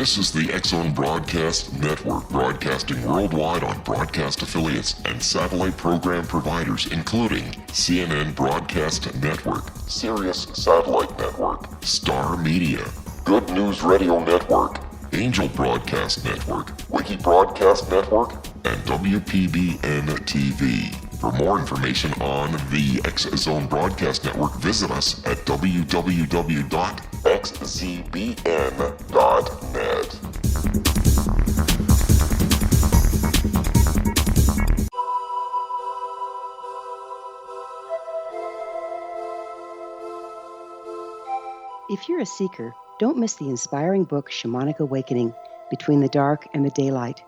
This is the X-Zone Broadcast Network, broadcasting worldwide on broadcast affiliates and satellite program providers, including CNN Broadcast Network, Sirius Satellite Network, Star Media, Good News Radio Network, Angel Broadcast Network, Wiki Broadcast Network, and WPBN TV. For more information on the X-Zone Broadcast Network, visit us at www.xzbn.net. If you're a seeker, don't miss the inspiring book Shamanic Awakening, Between the Dark and the Daylight.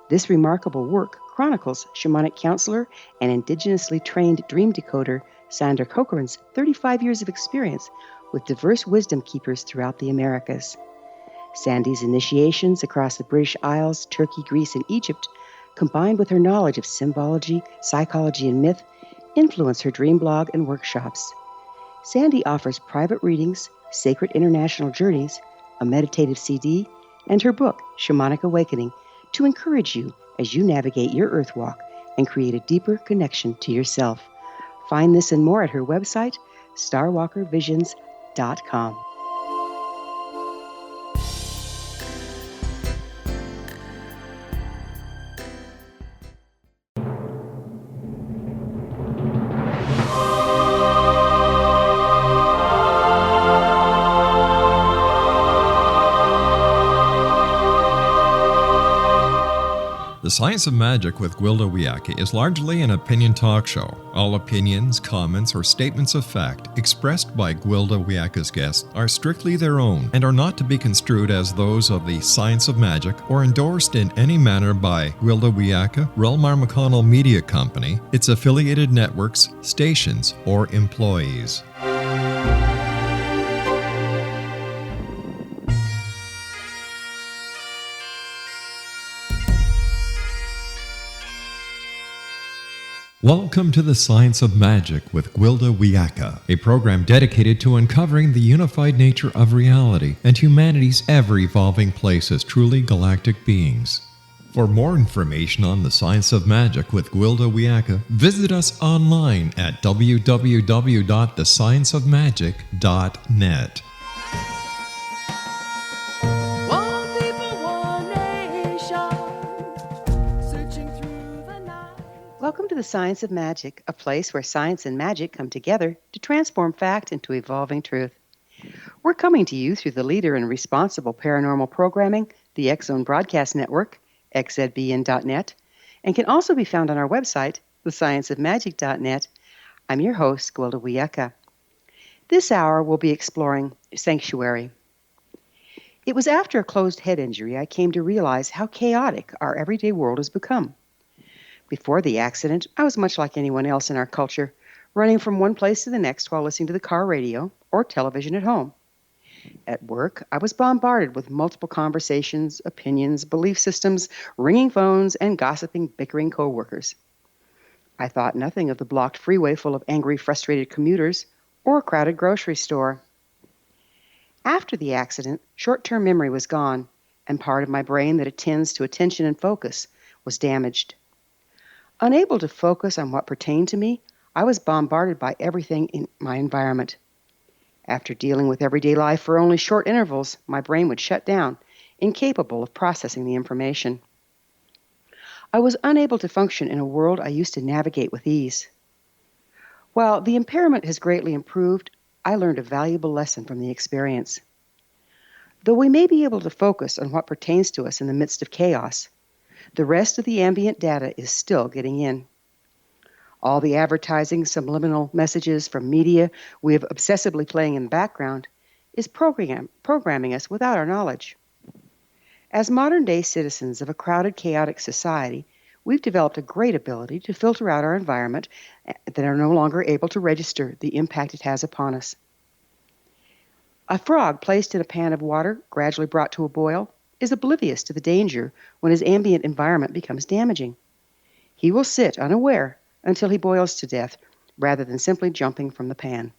This remarkable work chronicles shamanic counselor and indigenously trained dream decoder Sandra Cochran's 35 years of experience with diverse wisdom keepers throughout the Americas. Sandy's initiations across the British Isles, Turkey, Greece, and Egypt, combined with her knowledge of symbology, psychology, and myth, influence her dream blog and workshops. Sandy offers private readings, sacred international journeys, a meditative CD, and her book, Shamanic Awakening, to encourage you as you navigate your earth walk and create a deeper connection to yourself. Find this and more at her website, starwalkervisions.com. The Science of Magic with Gwilda Wiyaka is largely an opinion talk show. All opinions, comments, or statements of fact expressed by Gwilda Wiyaka's guests are strictly their own and are not to be construed as those of the Science of Magic or endorsed in any manner by Gwilda Wiyaka, McConnell Media Company, its affiliated networks, stations, or employees. Welcome to the Science of Magic with Gwilda Wiyaka, a program dedicated to uncovering the unified nature of reality and humanity's ever-evolving place as truly galactic beings. For more information on the Science of Magic with Gwilda Wiyaka, visit us online at www.thescienceofmagic.net. Welcome to the Science of Magic, a place where science and magic come together to transform fact into evolving truth. We're coming to you through the leader in responsible paranormal programming, the X-Zone Broadcast Network, xzbn.net, and can also be found on our website, thescienceofmagic.net. I'm your host, Gwilda Wiyaka. This hour we'll be exploring sanctuary. It was after a closed head injury I came to realize how chaotic our everyday world has become. Before the accident, I was much like anyone else in our culture, running from one place to the next while listening to the car radio or television at home. At work, I was bombarded with multiple conversations, opinions, belief systems, ringing phones, and gossiping, bickering coworkers. I thought nothing of the blocked freeway full of angry, frustrated commuters or a crowded grocery store. After the accident, short-term memory was gone, and part of my brain that attends to attention and focus was damaged. Unable to focus on what pertained to me, I was bombarded by everything in my environment. After dealing with everyday life for only short intervals, my brain would shut down, incapable of processing the information. I was unable to function in a world I used to navigate with ease. While the impairment has greatly improved, I learned a valuable lesson from the experience. Though we may be able to focus on what pertains to us in the midst of chaos, the rest of the ambient data is still getting in. All the advertising, subliminal messages from media we have obsessively playing in the background is programming us without our knowledge. As modern-day citizens of a crowded, chaotic society, we've developed a great ability to filter out our environment that are no longer able to register the impact it has upon us. A frog placed in a pan of water, gradually brought to a boil, is oblivious to the danger when his ambient environment becomes damaging. He will sit unaware until he boils to death, rather than simply jumping from the pan.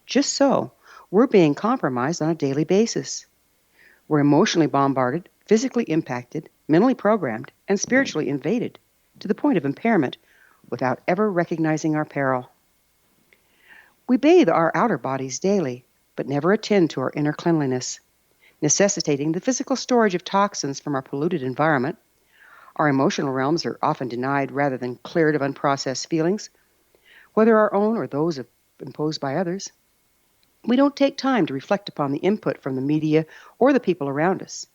Just so, we're being compromised on a daily basis. We're emotionally bombarded, physically impacted, mentally programmed, and spiritually invaded to the point of impairment without ever recognizing our peril. We bathe our outer bodies daily, but never attend to our inner cleanliness, necessitating the physical storage of toxins from our polluted environment. Our emotional realms are often denied rather than cleared of unprocessed feelings, whether our own or those imposed by others. We don't take time to reflect upon the input from the media or the people around us.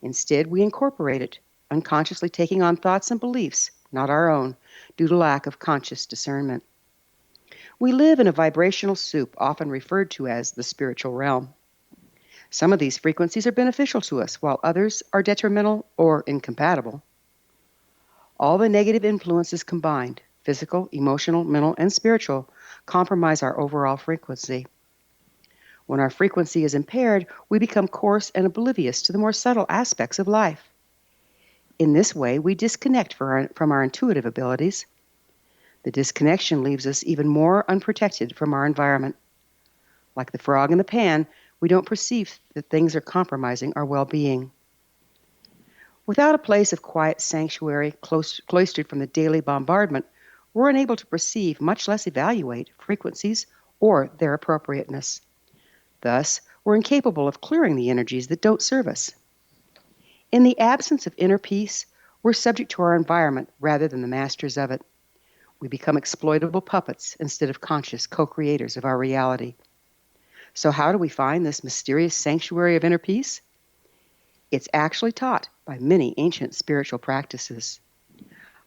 Instead, we incorporate it, unconsciously taking on thoughts and beliefs, not our own, due to lack of conscious discernment. We live in a vibrational soup often referred to as the spiritual realm. Some of these frequencies are beneficial to us, while others are detrimental or incompatible. All the negative influences combined, physical, emotional, mental, and spiritual, compromise our overall frequency. When our frequency is impaired, we become coarse and oblivious to the more subtle aspects of life. In this way, we disconnect from our intuitive abilities. The disconnection leaves us even more unprotected from our environment. Like the frog in the pan, we don't perceive that things are compromising our well-being. Without a place of quiet sanctuary, cloistered from the daily bombardment, we're unable to perceive, much less evaluate, frequencies or their appropriateness. Thus, we're incapable of clearing the energies that don't serve us. In the absence of inner peace, we're subject to our environment rather than the masters of it. We become exploitable puppets instead of conscious co-creators of our reality. So how do we find this mysterious sanctuary of inner peace? It's actually taught by many ancient spiritual practices.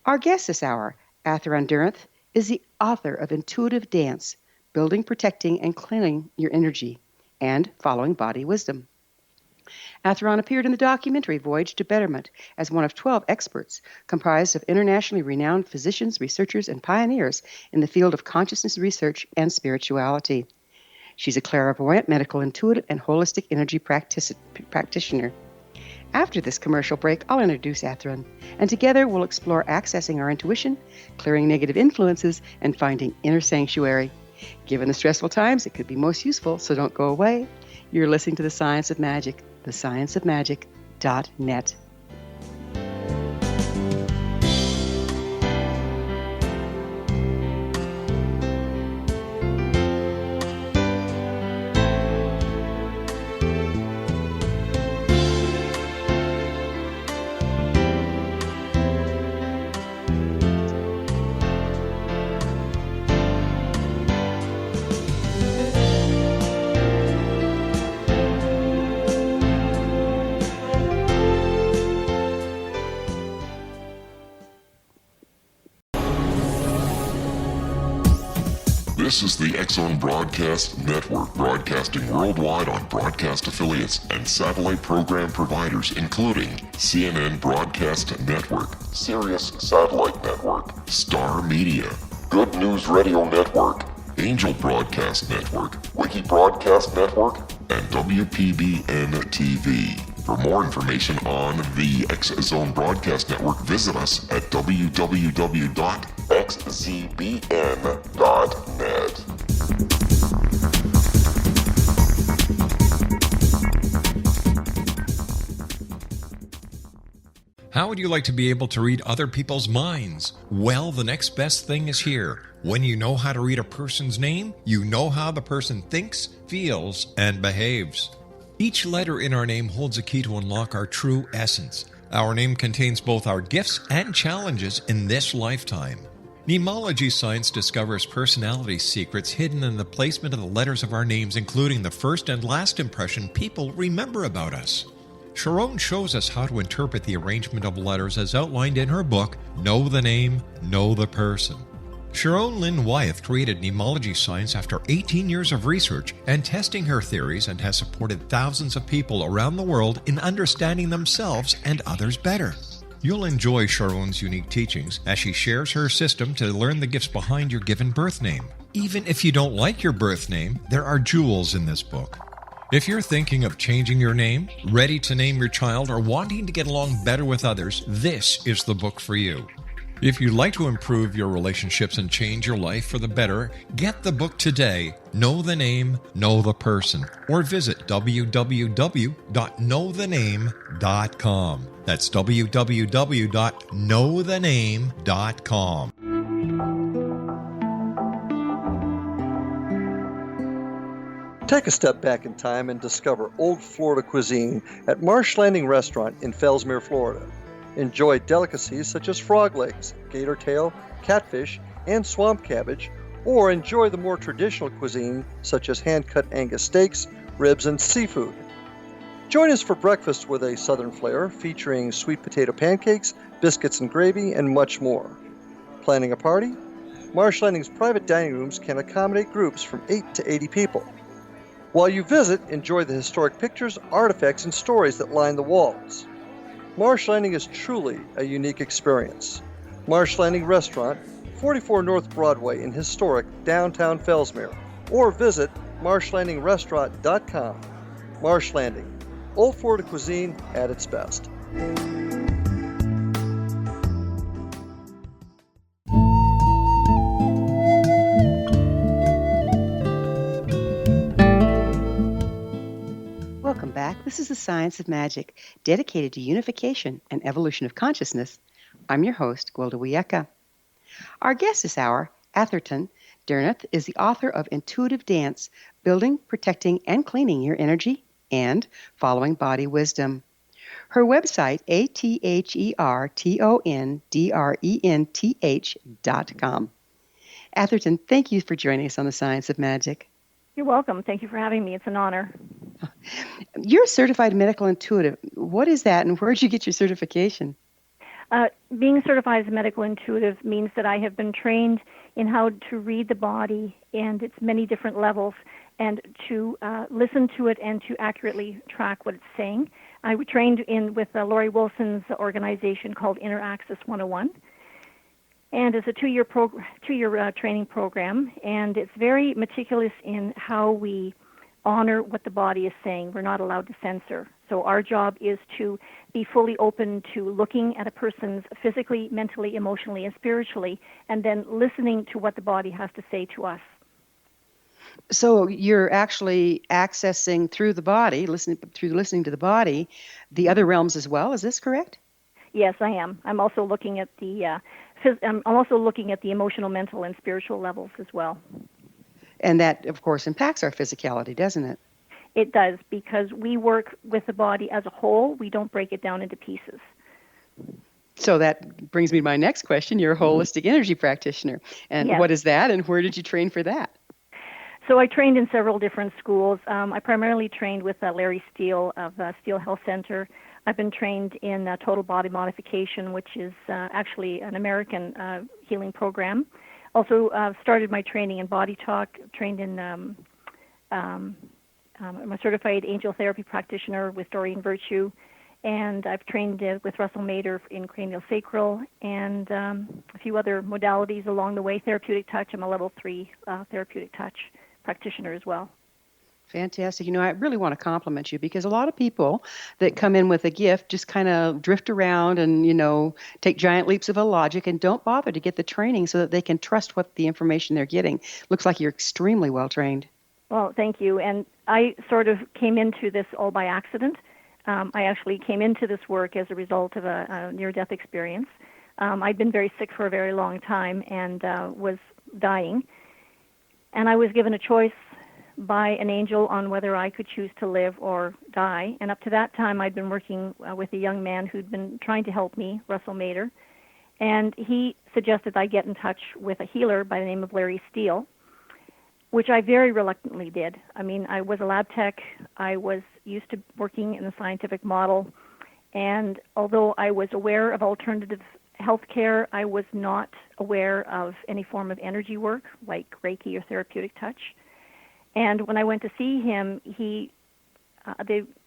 Our guest this hour, Atherton Drenth, is the author of Intuitive Dance, Building, Protecting, and Cleaning Your Energy, and Following Body Wisdom. Atherton appeared in the documentary Voyage to Betterment as one of 12 experts comprised of internationally renowned physicians, researchers, and pioneers in the field of consciousness research and spirituality. She's a clairvoyant, medical intuitive, and holistic energy practitioner. After this commercial break, I'll introduce Atherton, and together we'll explore accessing our intuition, clearing negative influences, and finding inner sanctuary. Given the stressful times, it could be most useful, so don't go away. You're listening to The Science of Magic, thescienceofmagic.net. This is the X-Zone Broadcast Network, broadcasting worldwide on broadcast affiliates and satellite program providers, including CNN Broadcast Network, Sirius Satellite Network, Star Media, Good News Radio Network, Angel Broadcast Network, Wiki Broadcast Network, and WPBN TV. For more information on the X-Zone Broadcast Network, visit us at www.xzbn.net. How would you like to be able to read other people's minds? Well, the next best thing is here. When you know how to read a person's name, you know how the person thinks, feels, and behaves. Each letter in our name holds a key to unlock our true essence. Our name contains both our gifts and challenges in this lifetime. Mnemology science discovers personality secrets hidden in the placement of the letters of our names, including the first and last impression people remember about us. Sharon shows us how to interpret the arrangement of letters as outlined in her book, Know the Name, Know the Person. Sharon Lynn Wyeth created mnemology science after 18 years of research and testing her theories, and has supported thousands of people around the world in understanding themselves and others better. You'll enjoy Sharon's unique teachings as she shares her system to learn the gifts behind your given birth name. Even if you don't like your birth name, there are jewels in this book. If you're thinking of changing your name, ready to name your child, or wanting to get along better with others, this is the book for you. If you'd like to improve your relationships and change your life for the better, get the book today, Know the Name, Know the Person, or visit www.knowthename.com. That's www.knowthename.com. Take a step back in time and discover old Florida cuisine at Marsh Landing Restaurant in Fellsmere, Florida. Enjoy delicacies such as frog legs, gator tail, catfish, and swamp cabbage, or enjoy the more traditional cuisine such as hand-cut Angus steaks, ribs, and seafood. Join us for breakfast with a southern flair featuring sweet potato pancakes, biscuits and gravy, and much more. Planning a party? Marsh Landing's private dining rooms can accommodate groups from 8 to 80 people. While you visit, enjoy the historic pictures, artifacts, and stories that line the walls. Marsh Landing is truly a unique experience. Marsh Landing Restaurant, 44 North Broadway in historic downtown Fellsmere, or visit marshlandingrestaurant.com. Marsh Landing, old Florida cuisine at its best. Welcome back. This is The Science of Magic, dedicated to unification and evolution of consciousness. I'm your host, Gwilda Wiyaka. Our guest this hour, Atherton Drenth, is the author of Intuitive Dance, Building, Protecting, and Cleaning Your Energy, and Following Body Wisdom. Her website, athertondrenth.com. Atherton, thank you for joining us on The Science of Magic. You're welcome. Thank you for having me. It's an honor. You're a certified medical intuitive. What is that, and where did you get your certification? Being certified as a medical intuitive means that I have been trained in how to read the body and its many different levels, and to listen to it and to accurately track what it's saying. I was trained with Laurie Wilson's organization called Inner Access 101. And it's a two-year training program, and it's very meticulous in how we honor what the body is saying. We're not allowed to censor. So our job is to be fully open to looking at a person's physically, mentally, emotionally, and spiritually, and then listening to what the body has to say to us. So you're actually accessing through the body, listening to the body, the other realms as well. Is this correct? Yes, I am. I'm also looking at the emotional, mental, and spiritual levels as well. And that, of course, impacts our physicality, doesn't it? It does, because we work with the body as a whole. We don't break it down into pieces. So that brings me to my next question. You're a holistic energy practitioner. And yes. What is that, and where did you train for that? So I trained in several different schools. I primarily trained with Larry Steele of Steele Health Center. I've been trained in total body modification, which is actually an American healing program. Also started my training in body talk, trained in I'm a certified angel therapy practitioner with Doreen Virtue, and I've trained with Russell Mader in cranial sacral, and a few other modalities along the way. Therapeutic touch, I'm a level 3 therapeutic touch practitioner as well. Fantastic. I really want to compliment you, because a lot of people that come in with a gift just kind of drift around and, take giant leaps of logic and don't bother to get the training so that they can trust what the information they're getting. Looks like you're extremely well trained. Well, thank you. And I sort of came into this all by accident. I actually came into this work as a result of a near-death experience. I'd been very sick for a very long time and was dying. And I was given a choice by an angel on whether I could choose to live or die. And up to that time, I'd been working with a young man who'd been trying to help me, Russell Mader. And he suggested I get in touch with a healer by the name of Larry Steele, which I very reluctantly did. I mean, I was a lab tech. I was used to working in the scientific model. And although I was aware of alternative healthcare, I was not aware of any form of energy work like Reiki or therapeutic touch. And when I went to see him, the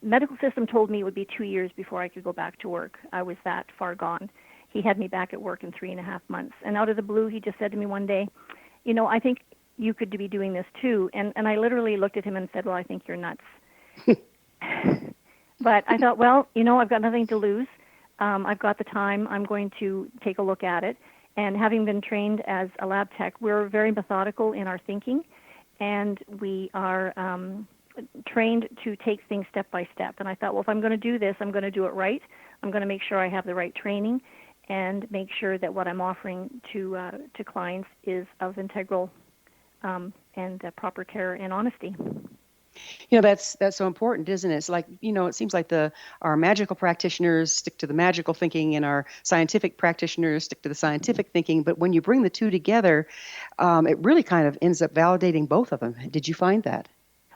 medical system told me it would be 2 years before I could go back to work. I was that far gone. He had me back at work in 3.5 months. And out of the blue, he just said to me one day, I think you could be doing this too. And I literally looked at him and said, well, I think you're nuts. But I thought, well, I've got nothing to lose. I've got the time. I'm going to take a look at it. And having been trained as a lab tech, we're very methodical in our thinking, and we are trained to take things step by step. And I thought, well, if I'm going to do this, I'm going to do it right. I'm going to make sure I have the right training and make sure that what I'm offering to clients is of integral and proper care and honesty. That's so important, isn't it? It's like, it seems like our magical practitioners stick to the magical thinking and our scientific practitioners stick to the scientific thinking. But when you bring the two together, it really kind of ends up validating both of them. Did you find that?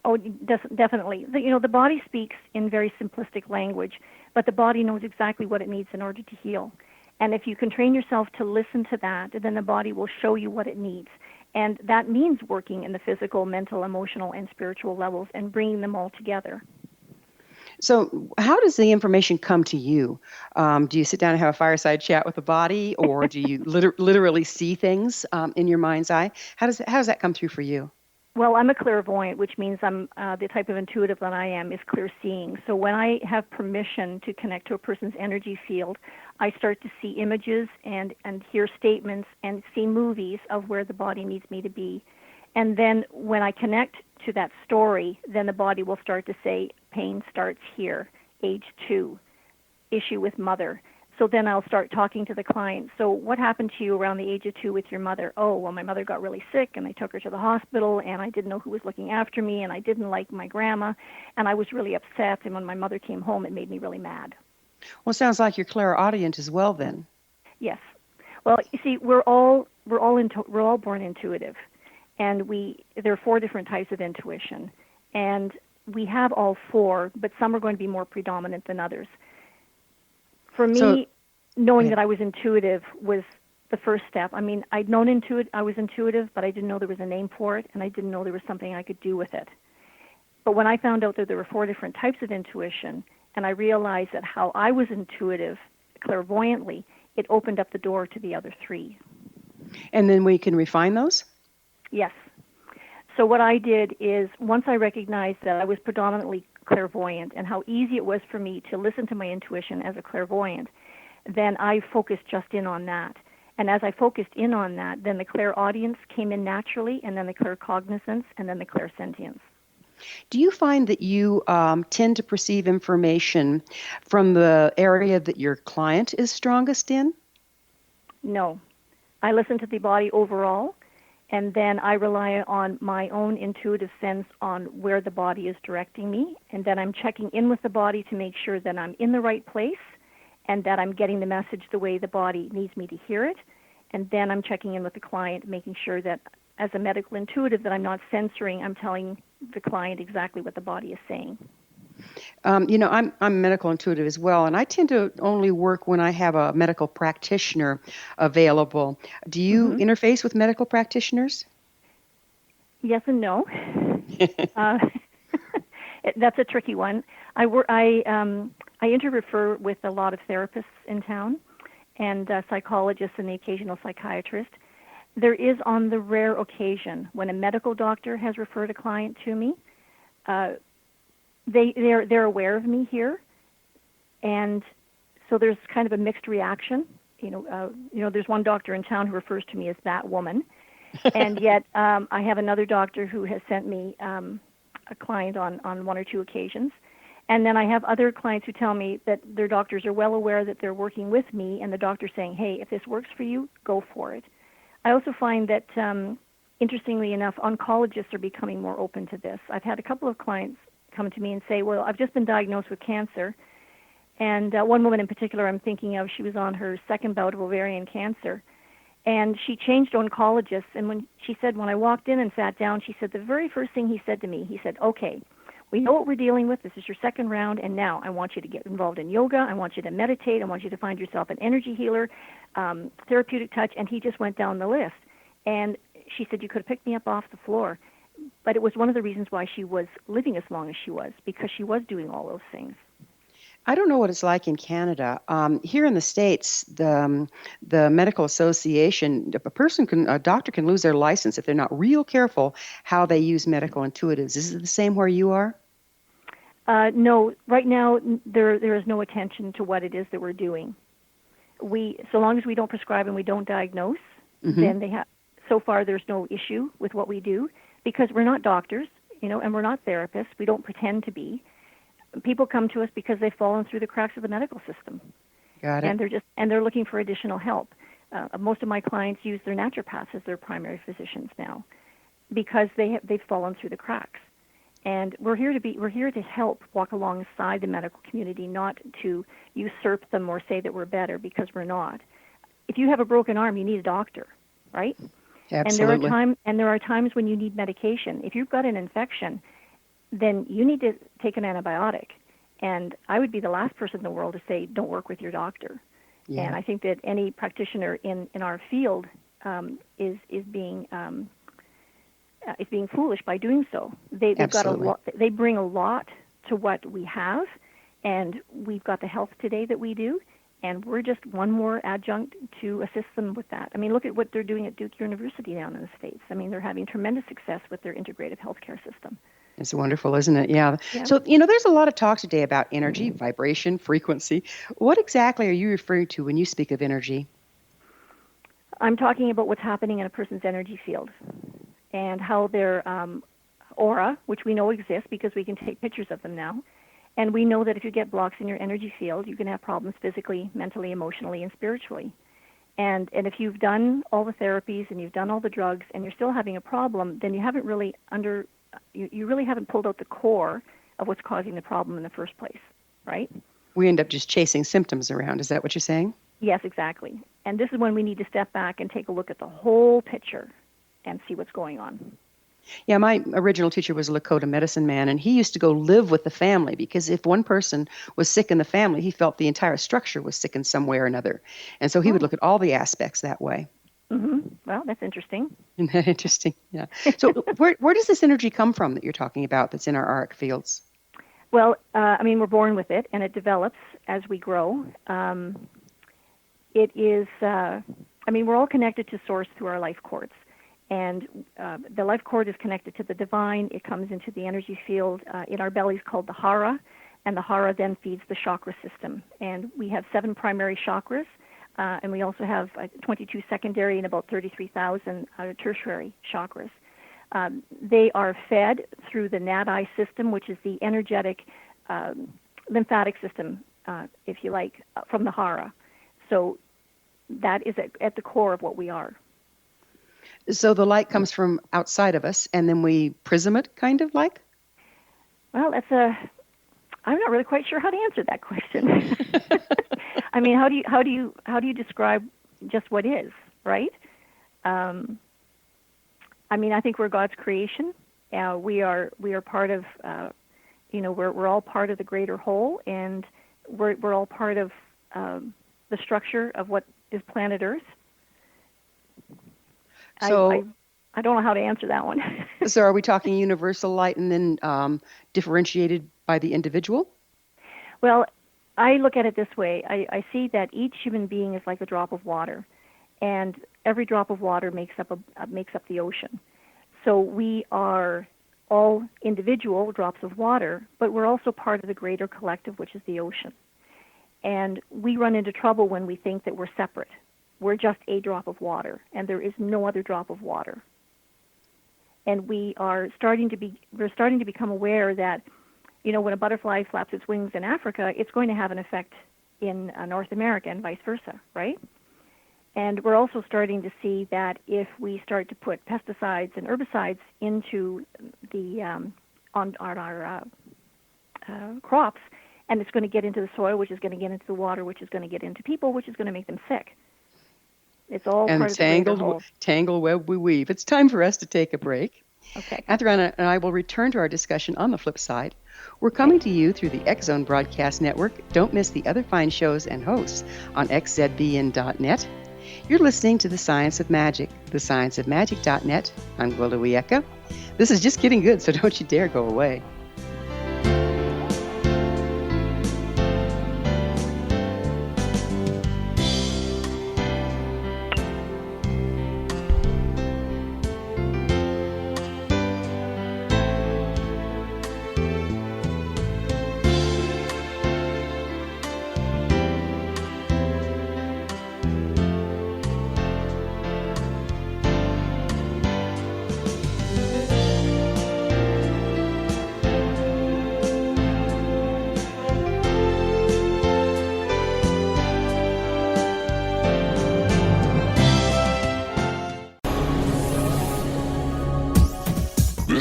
Oh, definitely. The body speaks in very simplistic language, but the body knows exactly what it needs in order to heal. And if you can train yourself to listen to that, then the body will show you what it needs. And that means working in the physical, mental, emotional, and spiritual levels and bringing them all together. So how does the information come to you? Do you sit down and have a fireside chat with the body, or do you literally see things in your mind's eye? How does that come through for you? Well, I'm a clairvoyant, which means I'm the type of intuitive that I am is clear seeing. So when I have permission to connect to a person's energy field, I start to see images and hear statements and see movies of where the body needs me to be. And then when I connect to that story, then the body will start to say, pain starts here, age 2, issue with mother. So then I'll start talking to the client. So what happened to you around the age of 2 with your mother? Oh, well, my mother got really sick, and they took her to the hospital, and I didn't know who was looking after me, and I didn't like my grandma, and I was really upset, and when my mother came home, it made me really mad. Well, it sounds like you're clairaudient as well, then. Yes. Well, you see, we're all born intuitive, and there are 4 different types of intuition, and we have all 4, but some are going to be more predominant than others. For me, knowing that I was intuitive was the first step. I mean, I was intuitive, but I didn't know there was a name for it, and I didn't know there was something I could do with it. But when I found out that there were 4 different types of intuition, and I realized that how I was intuitive clairvoyantly, it opened up the door to the other 3. And then we can refine those? Yes. So what I did is, once I recognized that I was predominantly clairvoyant and how easy it was for me to listen to my intuition as a clairvoyant, then I focused just in on that. And as I focused in on that, then the clairaudience came in naturally, and then the claircognizance, and then the clairsentience. Do you find that you tend to perceive information from the area that your client is strongest in? No. I listen to the body overall, and then I rely on my own intuitive sense on where the body is directing me, and then I'm checking in with the body to make sure that I'm in the right place and that I'm getting the message the way the body needs me to hear it, and then I'm checking in with the client, making sure that as a medical intuitive that I'm not censoring, I'm telling the client exactly what the body is saying. I'm medical intuitive as well, and I tend to only work when I have a medical practitioner available. Do you interface with medical practitioners? Yes and no. That's a tricky one. I interrefer with a lot of therapists in town, and psychologists and the occasional psychiatrist. There is, on the rare occasion when a medical doctor has referred a client to me, they're aware of me here, and so there's kind of a mixed reaction. There's one doctor in town who refers to me as that woman, and yet I have another doctor who has sent me a client on 1 or 2 occasions, and then I have other clients who tell me that their doctors are well aware that they're working with me, and the doctor's saying, "Hey, if this works for you, go for it." I also find that, interestingly enough, oncologists are becoming more open to this. I've had a couple of clients come to me and say, well, I've just been diagnosed with cancer. And one woman in particular I'm thinking of, she was on her 2nd bout of ovarian cancer. And she changed oncologists. And when I walked in and sat down, she said the very first thing he said to me, he said, "Okay, we know what we're dealing with. This is your 2nd round. And now I want you to get involved in yoga. I want you to meditate. I want you to find yourself an energy healer, therapeutic touch." And he just went down the list. And she said, "You could have picked me up off the floor." But it was one of the reasons why she was living as long as she was, because she was doing all those things. I don't know what it's like in Canada. Here in the States, the medical association, a doctor can lose their license if they're not real careful how they use medical intuitives. Is it the same where you are? No, right now there is no attention to what it is that we're doing. so long as we don't prescribe and we don't diagnose, then so far there's no issue with what we do, because we're not doctors, and we're not therapists. We don't pretend to be. People come to us because they've fallen through the cracks of the medical system. Got it. And they're looking for additional help. Most of my clients use their naturopaths as their primary physicians now, because they've fallen through the cracks. And we're here to help walk alongside the medical community, not to usurp them or say that we're better, because we're not. If you have a broken arm, you need a doctor, right? Absolutely. And there are times when you need medication. If you've got an infection, then you need to take an antibiotic. And I would be the last person in the world to say, don't work with your doctor. Yeah. And I think that any practitioner in our field is being foolish by doing so. They've got a lot. They bring a lot to what we have, and we've got the health today that we do, and we're just one more adjunct to assist them with that. I mean, look at what they're doing at Duke University down in the States. I mean, they're having tremendous success with their integrative healthcare system. It's wonderful, isn't it? Yeah. So, there's a lot of talk today about energy, vibration, frequency. What exactly are you referring to when you speak of energy? I'm talking about what's happening in a person's energy field and how their aura, which we know exists because we can take pictures of them now, and we know that if you get blocks in your energy field, you can have problems physically, mentally, emotionally, and spiritually. And if you've done all the therapies and you've done all the drugs and you're still having a problem, then you haven't really you really haven't pulled out the core of what's causing the problem in the first place, right? We end up just chasing symptoms around. Is that what you're saying? Yes, exactly. And this is when we need to step back and take a look at the whole picture and see what's going on. Yeah, my original teacher was a Lakota medicine man, and he used to go live with the family, because if one person was sick in the family, he felt the entire structure was sick in some way or another. And so he would look at all the aspects that way. Well, that's interesting. Isn't that interesting? Yeah. So where does this energy come from that you're talking about that's in our auric fields? Well, we're born with it, and it develops as we grow. It is, we're all connected to Source through our life cords. And the life cord is connected to the divine. It comes into the energy field in our bellies called the hara, and the hara then feeds the chakra system. And we have 7 primary chakras, and we also have 22 secondary and about 33,000 tertiary chakras. They are fed through the nadi system, which is the energetic lymphatic system, if you like, from the hara. So that is at the core of what we are. So the light comes from outside of us, and then we prism it, kind of like? Well, I'm not really quite sure how to answer that question. I mean, how do you describe just what is, right? I think we're God's creation. We are part of, we're all part of the greater whole, and we're all part of the structure of what is planet Earth. So I don't know how to answer that one. So are we talking universal light and then differentiated by the individual? Well, I look at it this way. I see that each human being is like a drop of water, and every drop of water makes up the ocean. So we are all individual drops of water, but we're also part of the greater collective, which is the ocean. And we run into trouble when we think that we're separate. We're just a drop of water, and there is no other drop of water. And we're starting to become aware that, when a butterfly flaps its wings in Africa, it's going to have an effect in North America and vice versa, right? And we're also starting to see that if we start to put pesticides and herbicides into the on our crops, and it's going to get into the soil, which is going to get into the water, which is going to get into people, which is going to make them sick. It's all part of the greater whole. Tangled web we weave. It's time for us to take a break. Okay. Atherton and I will return to our discussion on the flip side. We're coming to you through the X Zone Broadcast Network. Don't miss the other fine shows and hosts on xzbn.net. You're listening to The Science of Magic, thescienceofmagic.net. I'm Gwilda Wiyaka. This is just getting good, so don't you dare go away.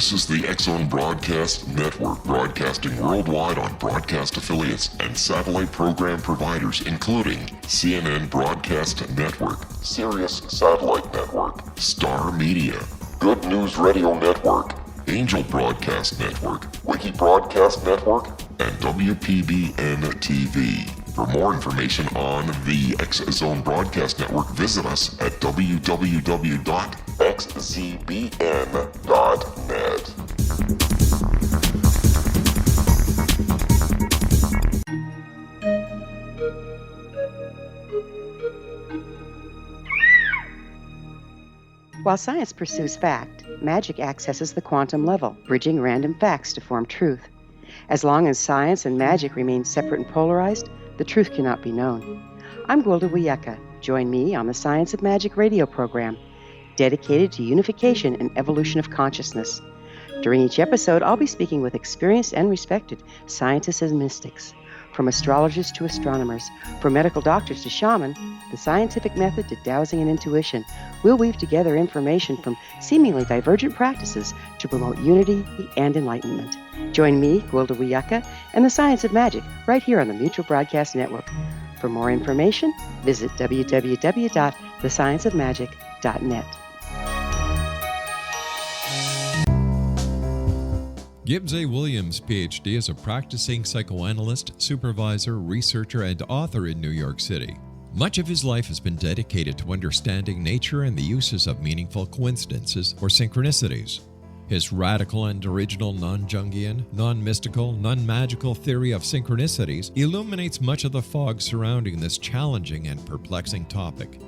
This is the X-Zone Broadcast Network, broadcasting worldwide on broadcast affiliates and satellite program providers, including CNN Broadcast Network, Sirius Satellite Network, Star Media, Good News Radio Network, Angel Broadcast Network, Wiki Broadcast Network, and WPBN TV. For more information on the X-Zone Broadcast Network, visit us at www.xzbn.net. While science pursues fact, magic accesses the quantum level, bridging random facts to form truth. As long as science and magic remain separate and polarized, the truth cannot be known. I'm Gwilda Wiyaka. Join me on the Science of Magic radio program, dedicated to unification and evolution of consciousness. During each episode, I'll be speaking with experienced and respected scientists and mystics. From astrologers to astronomers, from medical doctors to shaman, the scientific method to dowsing and intuition, we'll weave together information from seemingly divergent practices to promote unity and enlightenment. Join me, Gwilda Wiyaka, and the Science of Magic right here on the Mutual Broadcast Network. For more information, visit www.thescienceofmagic.net. Gibbs A. Williams, Ph.D., is a practicing psychoanalyst, supervisor, researcher, and author in New York City. Much of his life has been dedicated to understanding nature and the uses of meaningful coincidences or synchronicities. His radical and original non-Jungian, non-mystical, non-magical theory of synchronicities illuminates much of the fog surrounding this challenging and perplexing topic.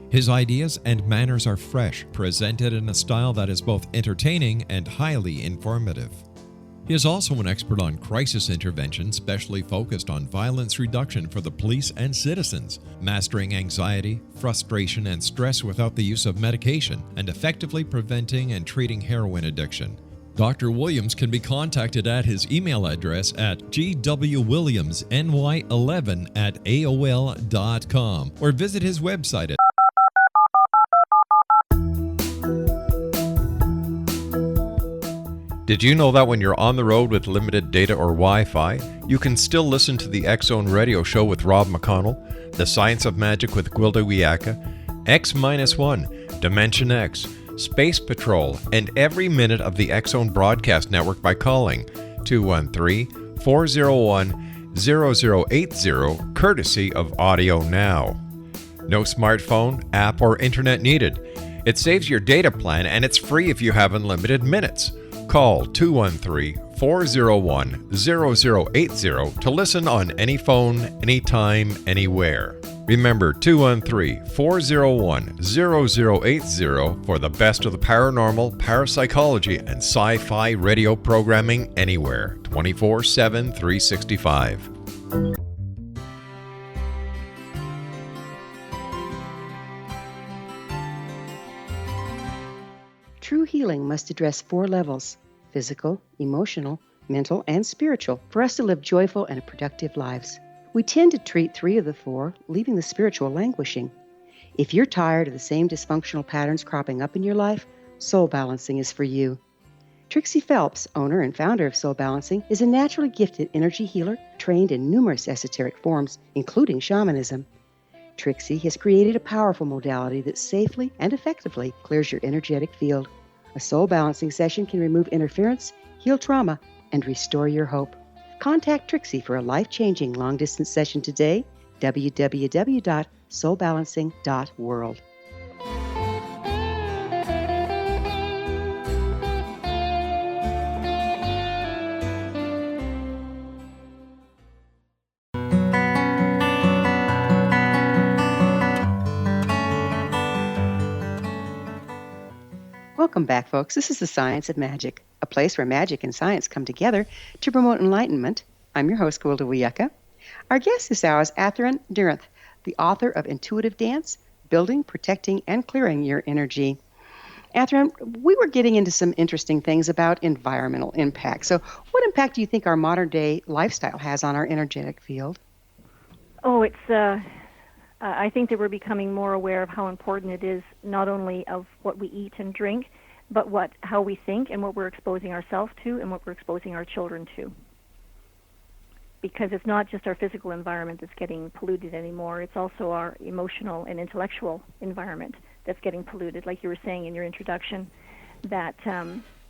His ideas and manners are fresh, presented in a style that is both entertaining and highly informative. He is also an expert on crisis intervention, specially focused on violence reduction for the police and citizens, mastering anxiety, frustration, and stress without the use of medication, and effectively preventing and treating heroin addiction. Dr. Williams can be contacted at his email address at gwwilliamsny11@aol.com or visit his website at Did you know that when you're on the road with limited data or Wi-Fi, you can still listen to the X-Zone Radio Show with Rob McConnell, The Science of Magic with Gwilda Wiyaka, X-1, Dimension X, Space Patrol, and every minute of the X-Zone Broadcast Network by calling 213-401-0080, courtesy of Audio Now. No smartphone, app, or internet needed. It saves your data plan and it's free if you have unlimited minutes. Call 213-401-0080 to listen on any phone, anytime, anywhere. Remember 213-401-0080 for the best of the paranormal, parapsychology, and sci-fi radio programming anywhere, 24/7, 365. True healing must address 4 levels: physical, emotional, mental, and spiritual, for us to live joyful and productive lives. We tend to treat 3 of the 4, leaving the spiritual languishing. If you're tired of the same dysfunctional patterns cropping up in your life, Soul Balancing is for you. Trixie Phelps, owner and founder of Soul Balancing, is a naturally gifted energy healer trained in numerous esoteric forms, including shamanism. Trixie has created a powerful modality that safely and effectively clears your energetic field. A soul balancing session can remove interference, heal trauma, and restore your hope. Contact Trixie for a life-changing long-distance session today, www.soulbalancing.world. Welcome back, folks. This is the Science of Magic, a place where magic and science come together to promote enlightenment. I'm your host, Gwilda Wiyaka. Our guest this hour is Atherton Drenth, the author of Intuitive Dance, Building, Protecting, and Clearing Your Energy. Atherton, we were getting into some interesting things about environmental impact. So what impact do you think our modern-day lifestyle has on our energetic field? Oh, I think that we're becoming more aware of how important it is, not only of what we eat and drink, but how we think and what we're exposing ourselves to and what we're exposing our children to. Because it's not just our physical environment that's getting polluted anymore, it's also our emotional and intellectual environment that's getting polluted. Like you were saying in your introduction, that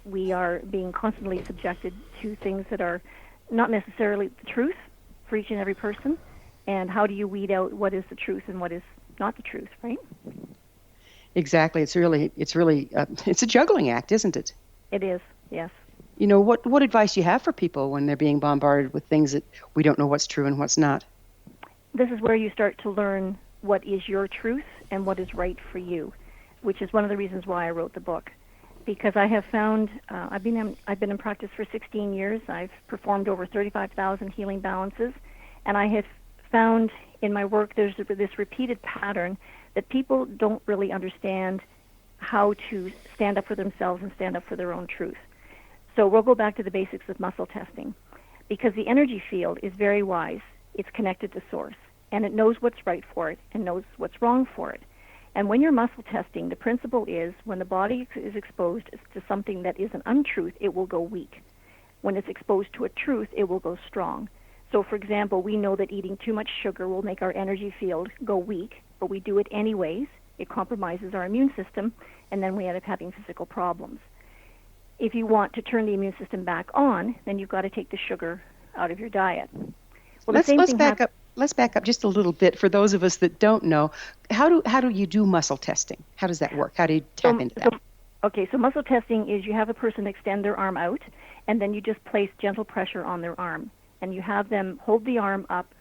we are being constantly subjected to things that are not necessarily the truth for each and every person. And how do you weed out what is the truth and what is not the truth, right? Exactly. It's a juggling act, isn't it? It is, yes. You know, what advice do you have for people when they're being bombarded with things that we don't know what's true and what's not? This is where you start to learn what is your truth and what is right for you, which is one of the reasons why I wrote the book. Because I have found, I've been in practice for 16 years. I've performed over 35,000 healing balances, and I have found in my work there's this repeated pattern that people don't really understand how to stand up for themselves and stand up for their own truth. So we'll go back to the basics of muscle testing, because the energy field is very wise. It's connected to source, and it knows what's right for it and knows what's wrong for it. And when you're muscle testing, the principle is when the body is exposed to something that is an untruth, it will go weak. When it's exposed to a truth, it will go strong. So, for example, we know that eating too much sugar will make our energy field go weak, but we do it anyways. It compromises our immune system, and then we end up having physical problems. If you want to turn the immune system back on, then you've got to take the sugar out of your diet. Well, Let's back up just a little bit for those of us that don't know. How do you do muscle testing? How does that work? How do you tap into that? So muscle testing is you have a person extend their arm out, and then you just place gentle pressure on their arm. And you have them hold the arm up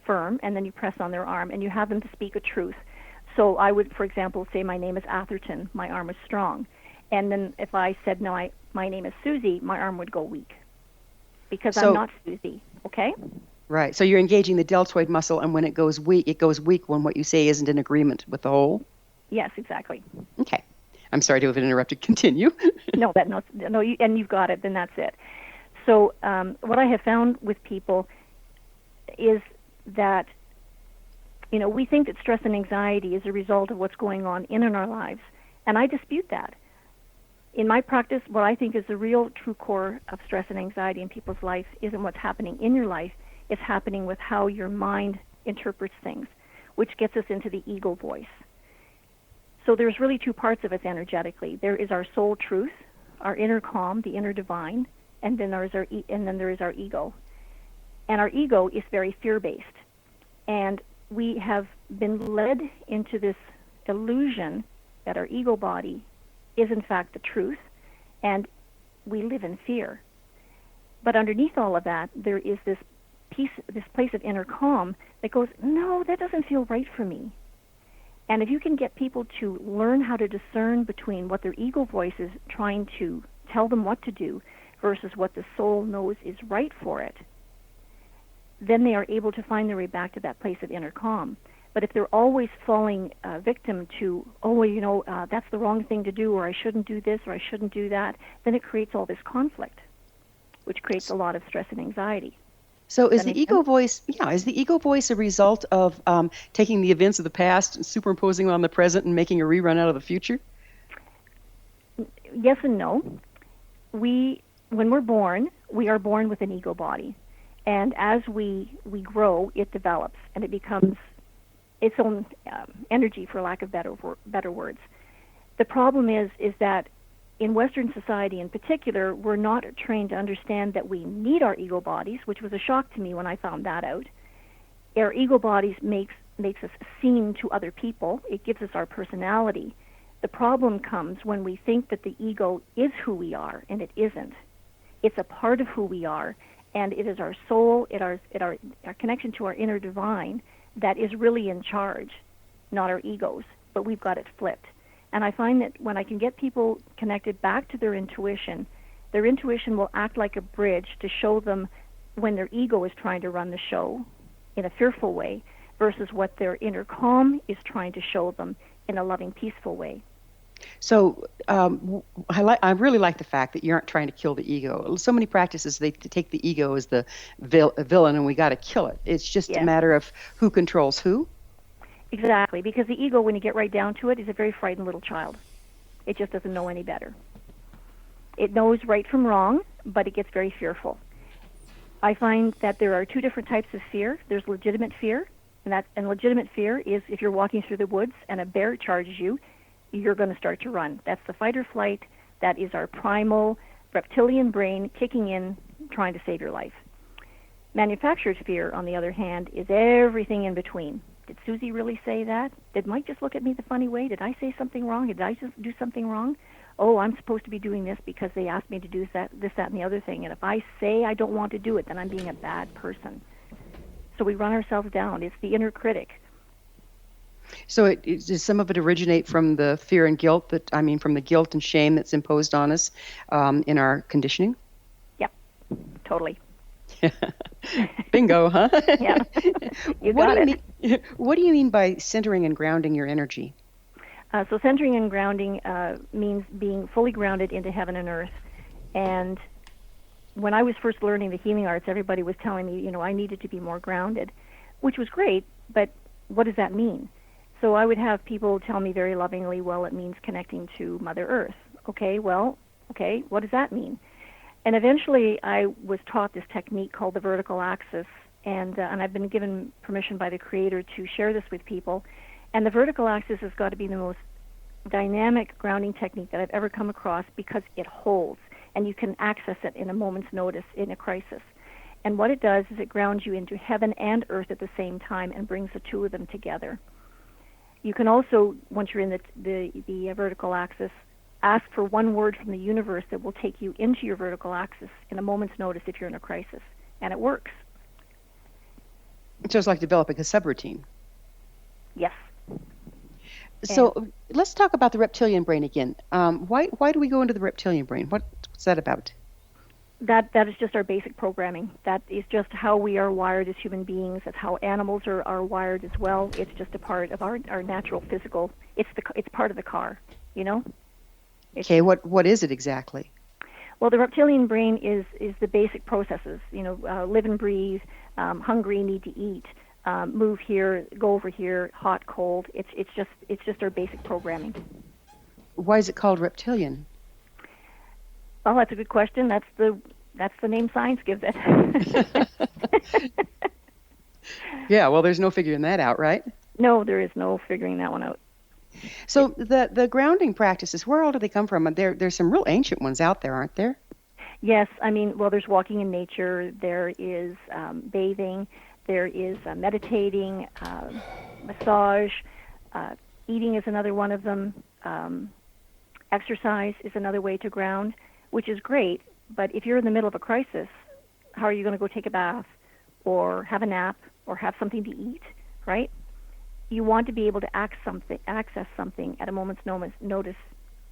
firm, and then you press on their arm, and you have them to speak a truth. So I would, for example, say, my name is Atherton, my arm is strong. And then if I said, no, my name is Susie, my arm would go weak. Because I'm not Susie, okay? Right. So you're engaging the deltoid muscle, and when it goes weak when what you say isn't in agreement with the whole? Yes, exactly. Okay. I'm sorry to have interrupted. Continue. And you've got it, then that's it. So what I have found with people is that, we think that stress and anxiety is a result of what's going on in our lives, and I dispute that. In my practice, what I think is the real true core of stress and anxiety in people's life isn't what's happening in your life, it's happening with how your mind interprets things, which gets us into the ego voice. So there's really two parts of us energetically. There is our soul truth, our inner calm, the inner divine, and then there is our ego. And our ego is very fear-based. And we have been led into this illusion that our ego body is in fact the truth, and we live in fear. But underneath all of that, there is this place of inner calm that goes, no, that doesn't feel right for me. And if you can get people to learn how to discern between what their ego voice is trying to tell them what to do versus what the soul knows is right for it, then they are able to find their way back to that place of inner calm. But if they're always falling victim to, that's the wrong thing to do, or I shouldn't do this, or I shouldn't do that, then it creates all this conflict, which creates a lot of stress and anxiety. So is the ego voice a result of taking the events of the past and superimposing on the present and making a rerun out of the future? Yes and no. When we're born, we are born with an ego body. And as we grow, it develops, and it becomes its own energy, for lack of better words. The problem is that in Western society in particular, we're not trained to understand that we need our ego bodies, which was a shock to me when I found that out. Our ego bodies makes us seen to other people. It gives us our personality. The problem comes when we think that the ego is who we are, and it isn't. It's a part of who we are, and it is our soul, our connection to our inner divine that is really in charge, not our egos, but we've got it flipped. And I find that when I can get people connected back to their intuition will act like a bridge to show them when their ego is trying to run the show in a fearful way versus what their inner calm is trying to show them in a loving, peaceful way. So I really like the fact that you aren't trying to kill the ego. So many practices, they take the ego as the villain, and we got to kill it. It's just a matter of who controls who. Exactly, because the ego, when you get right down to it, is a very frightened little child. It just doesn't know any better. It knows right from wrong, but it gets very fearful. I find that there are two different types of fear. There's legitimate fear, and legitimate fear is if you're walking through the woods and a bear charges you, you're going to start to run. That's the fight or flight. That is our primal reptilian brain kicking in, trying to save your life. Manufactured fear, on the other hand, is everything in between. Did Susie really say that? Did Mike just look at me the funny way? Did I say something wrong? Did I just do something wrong? Oh, I'm supposed to be doing this because they asked me to do this, that, and the other thing. And if I say I don't want to do it, then I'm being a bad person. So we run ourselves down. It's the inner critic. So does some of it originate from the fear and guilt from the guilt and shame that's imposed on us in our conditioning? Yep, totally. Bingo, huh? Yeah, you got it. What do you mean by centering and grounding your energy? So centering and grounding means being fully grounded into heaven and earth. And when I was first learning the healing arts, everybody was telling me, I needed to be more grounded, which was great, but what does that mean? So I would have people tell me very lovingly, well, it means connecting to Mother Earth. Okay, what does that mean? And eventually I was taught this technique called the vertical axis, and I've been given permission by the Creator to share this with people. And the vertical axis has got to be the most dynamic grounding technique that I've ever come across because it holds, and you can access it in a moment's notice in a crisis. And what it does is it grounds you into heaven and earth at the same time and brings the two of them together. You can also, once you're in the vertical axis, ask for one word from the universe that will take you into your vertical axis in a moment's notice if you're in a crisis. And it works. So it's like developing a subroutine. Yes. So let's talk about the reptilian brain again. Why do we go into the reptilian brain? What's that about? That is just our basic programming. That is just how we are wired as human beings. That's how animals are wired as well. It's just a part of our natural physical. It's part of the car, Okay, what is it exactly? Well, the reptilian brain is the basic processes. Live and breathe, hungry, need to eat, move here, go over here, hot, cold. It's just our basic programming. Why is it called reptilian? Well, that's a good question. That's the name science gives it. Yeah, well, there's no figuring that out, right? No, there is no figuring that one out. So the grounding practices, where all do they come from? There's some real ancient ones out there, aren't there? Yes, there's walking in nature. There is bathing. There is meditating, massage. Eating is another one of them. Exercise is another way to ground, which is great. But if you're in the middle of a crisis, how are you going to go take a bath or have a nap or have something to eat, right? You want to be able to access something at a moment's notice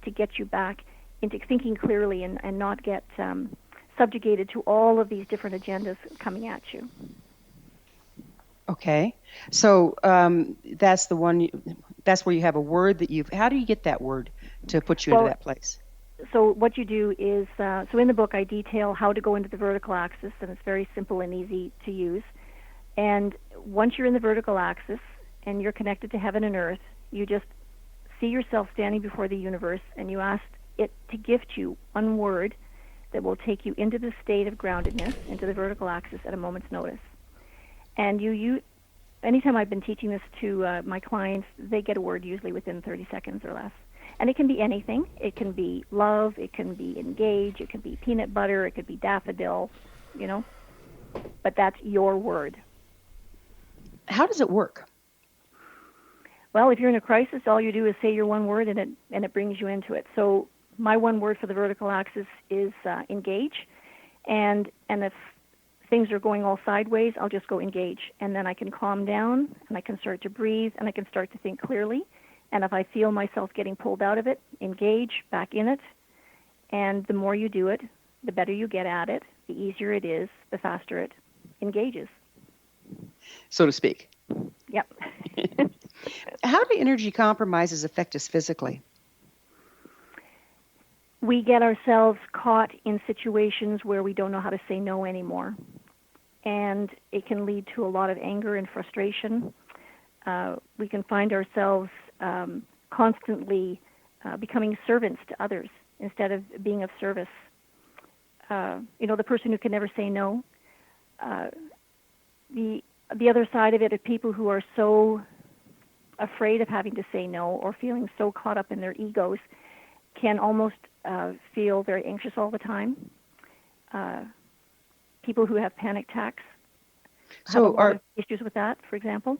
to get you back into thinking clearly and not get subjugated to all of these different agendas coming at you. Okay, so that's the one. That's where you have a word that how do you get that word to put you into that place? So what you do is, so in the book I detail how to go into the vertical axis, and it's very simple and easy to use. And once you're in the vertical axis and you're connected to heaven and earth, you just see yourself standing before the universe and you ask it to gift you one word that will take you into the state of groundedness, into the vertical axis at a moment's notice. And anytime I've been teaching this to my clients, they get a word usually within 30 seconds or less. And it can be anything. It can be love, it can be engage, it can be peanut butter, it could be daffodil, But that's your word. How does it work? Well, if you're in a crisis, all you do is say your one word and it brings you into it. So my one word for the vertical axis is engage. And if things are going all sideways, I'll just go engage. And then I can calm down, and I can start to breathe, and I can start to think clearly. And if I feel myself getting pulled out of it, engage, back in it. And the more you do it, the better you get at it, the easier it is, the faster it engages. So to speak. Yep. How do energy compromises affect us physically? We get ourselves caught in situations where we don't know how to say no anymore. And it can lead to a lot of anger and frustration. We can find ourselves constantly becoming servants to others instead of being of service. The person who can never say no. The other side of it are people who are so afraid of having to say no or feeling so caught up in their egos can almost feel very anxious all the time. People who have panic attacks have a lot of issues with that, for example.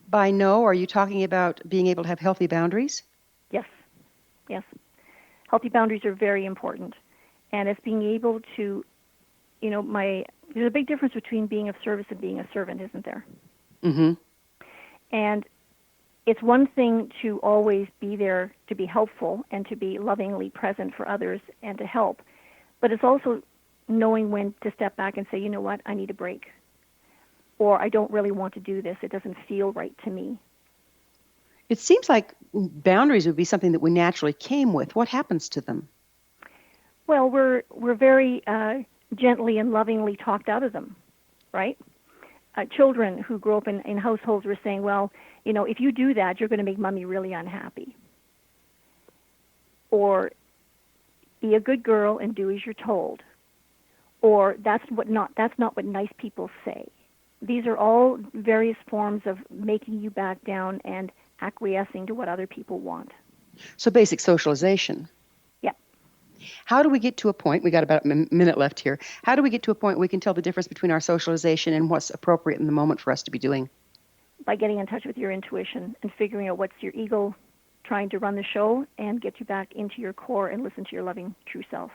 By no, are you talking about being able to have healthy boundaries? Yes. Healthy boundaries are very important. And it's being able to, there's a big difference between being of service and being a servant, isn't there? Mm-hmm. And it's one thing to always be there to be helpful and to be lovingly present for others and to help, but it's also knowing when to step back and say, you know what, I need a break. Or I don't really want to do this. It doesn't feel right to me. It seems like boundaries would be something that we naturally came with. What happens to them? Well, we're very gently and lovingly talked out of them, right? Children who grow up in households were saying, well, if you do that, you're going to make mommy really unhappy. Or be a good girl and do as you're told. Or that's not what nice people say. These are all various forms of making you back down and acquiescing to what other people want. So basic socialization. Yeah. How do we get to a point, we got about a minute left here, how do we get to a point where we can tell the difference between our socialization and what's appropriate in the moment for us to be doing? By getting in touch with your intuition and figuring out what's your ego trying to run the show and get you back into your core and listen to your loving true self.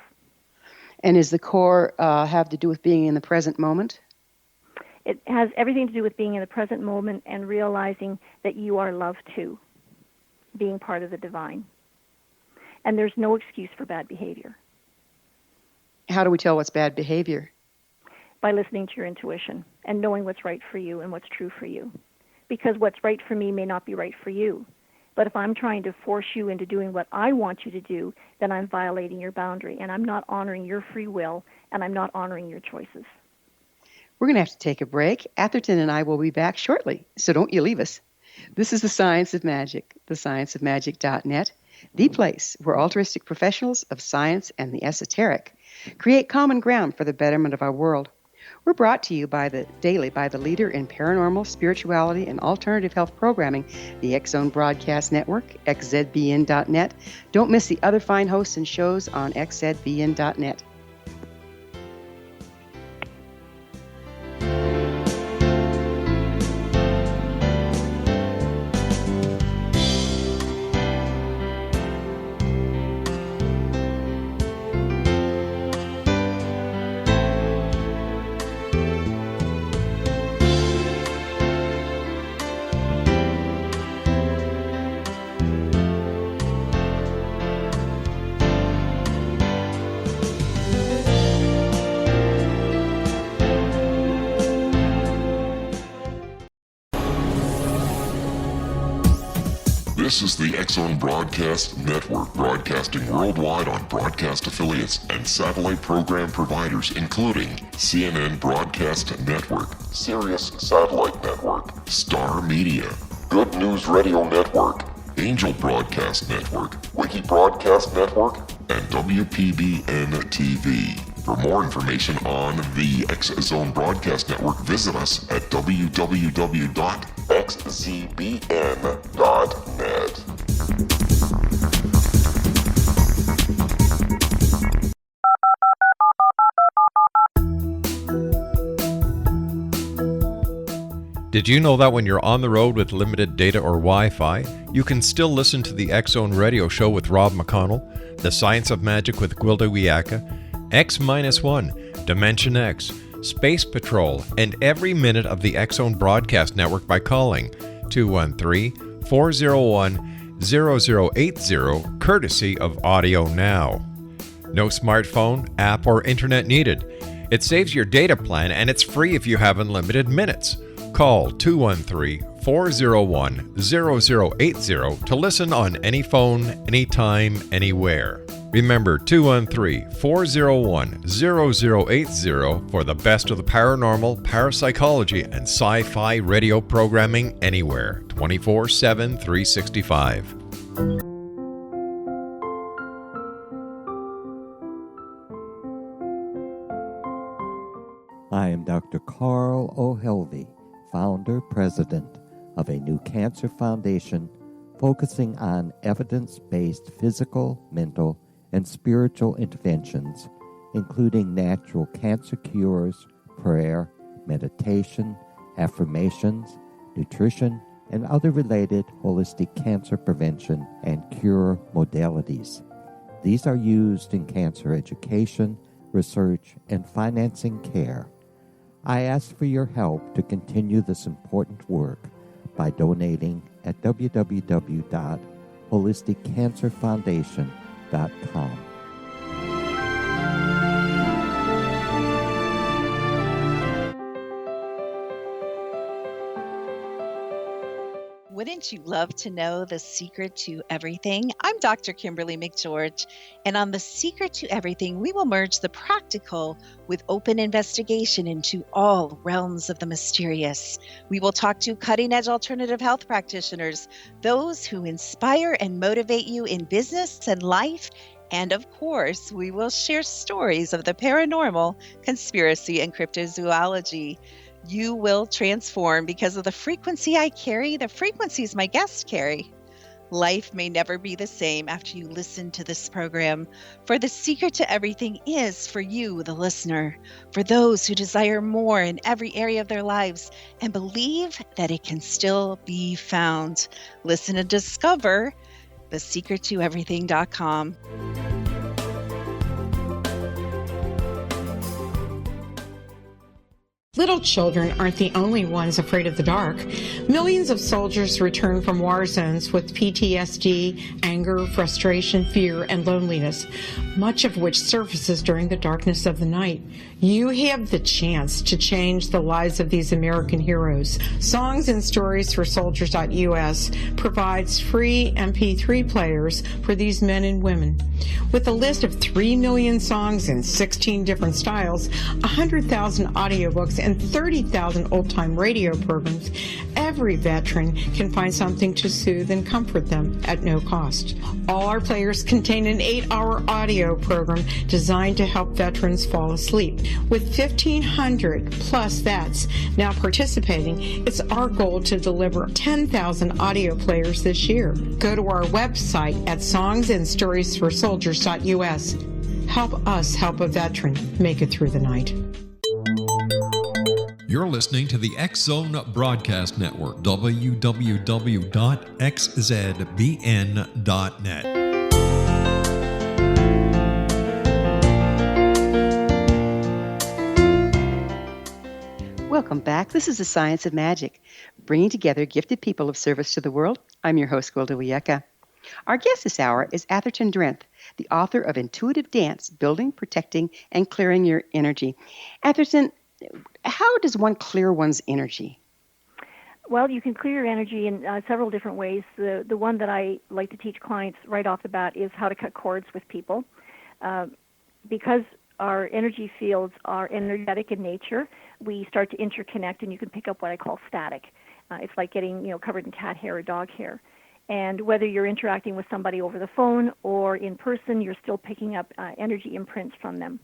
And is the core have to do with being in the present moment? It has everything to do with being in the present moment and realizing that you are love too, being part of the divine. And there's no excuse for bad behavior. How do we tell what's bad behavior? By listening to your intuition and knowing what's right for you and what's true for you. Because what's right for me may not be right for you. But if I'm trying to force you into doing what I want you to do, then I'm violating your boundary, and I'm not honoring your free will, and I'm not honoring your choices. We're going to have to take a break. Atherton and I will be back shortly, so don't you leave us. This is The Science of Magic, thescienceofmagic.net, the place where altruistic professionals of science and the esoteric create common ground for the betterment of our world. We're brought to you daily by the leader in paranormal, spirituality, and alternative health programming, the X-Zone Broadcast Network, xzbn.net. Don't miss the other fine hosts and shows on xzbn.net. This is the X-Zone Broadcast Network, broadcasting worldwide on broadcast affiliates and satellite program providers, including CNN Broadcast Network, Sirius Satellite Network, Star Media, Good News Radio Network, Angel Broadcast Network, Wiki Broadcast Network, and WPBN TV. For more information on the X-Zone Broadcast Network, visit us at www.xzbn.net. Did you know that when you're on the road with limited data or Wi-Fi, you can still listen to the X-Zone Radio Show with Rob McConnell, The Science of Magic with Gwilda Wiyaka, X-1, Dimension X, Space Patrol, and every minute of the X-Zone Broadcast Network by calling 213-401-0080, courtesy of Audio Now. No smartphone, app, or internet needed. It saves your data plan and it's free if you have unlimited minutes. Call 213-401-0080 to listen on any phone, anytime, anywhere. Remember 213-401-0080 for the best of the paranormal, parapsychology, and sci-fi radio programming anywhere, 24/7, 365. Dr. Carl O'Helvey, founder, president of a new cancer foundation focusing on evidence-based physical, mental, and spiritual interventions, including natural cancer cures, prayer, meditation, affirmations, nutrition, and other related holistic cancer prevention and cure modalities. These are used in cancer education, research, and financing care. I ask for your help to continue this important work by donating at www.holisticcancerfoundation.com. Wouldn't you love to know the secret to everything? I'm Dr. Kimberly McGeorge, and on The Secret to Everything, we will merge the practical with open investigation into all realms of the mysterious. We will talk to cutting-edge alternative health practitioners, those who inspire and motivate you in business and life, and of course, we will share stories of the paranormal, conspiracy, and cryptozoology. You will transform because of the frequency I carry, the frequencies my guests carry. Life may never be the same after you listen to this program, for the secret to everything is for you, the listener, for those who desire more in every area of their lives and believe that it can still be found. Listen and discover thesecrettoeverything.com. Little children aren't the only ones afraid of the dark. Millions of soldiers return from war zones with PTSD, anger, frustration, fear, and loneliness, much of which surfaces during the darkness of the night. You have the chance to change the lives of these American heroes. Songs and Stories for Soldiers.us provides free MP3 players for these men and women. With a list of 3 million songs in 16 different styles, 100,000 audiobooks, and 30,000 old-time radio programs, every veteran can find something to soothe and comfort them at no cost. All our players contain an 8-hour audio program designed to help veterans fall asleep. With 1,500 plus vets now participating, it's our goal to deliver 10,000 audio players this year. Go to our website at songsandstoriesforsoldiers.us. Help us help a veteran make it through the night. You're listening to the X-Zone Broadcast Network, www.xzbn.net. Welcome back. This is The Science of Magic, bringing together gifted people of service to the world. I'm your host, Gwilda Wiyaka. Our guest this hour is Atherton Drenth, the author of Intuitive Dance, Building, Protecting, and Clearing Your Energy. Atherton, how does one clear one's energy? Well, you can clear your energy in several different ways. The one that I like to teach clients right off the bat is how to cut cords with people. Because our energy fields are energetic in nature, we start to interconnect, and you can pick up what I call static. It's like getting covered in cat hair or dog hair. And whether you're interacting with somebody over the phone or in person, you're still picking up energy imprints from them.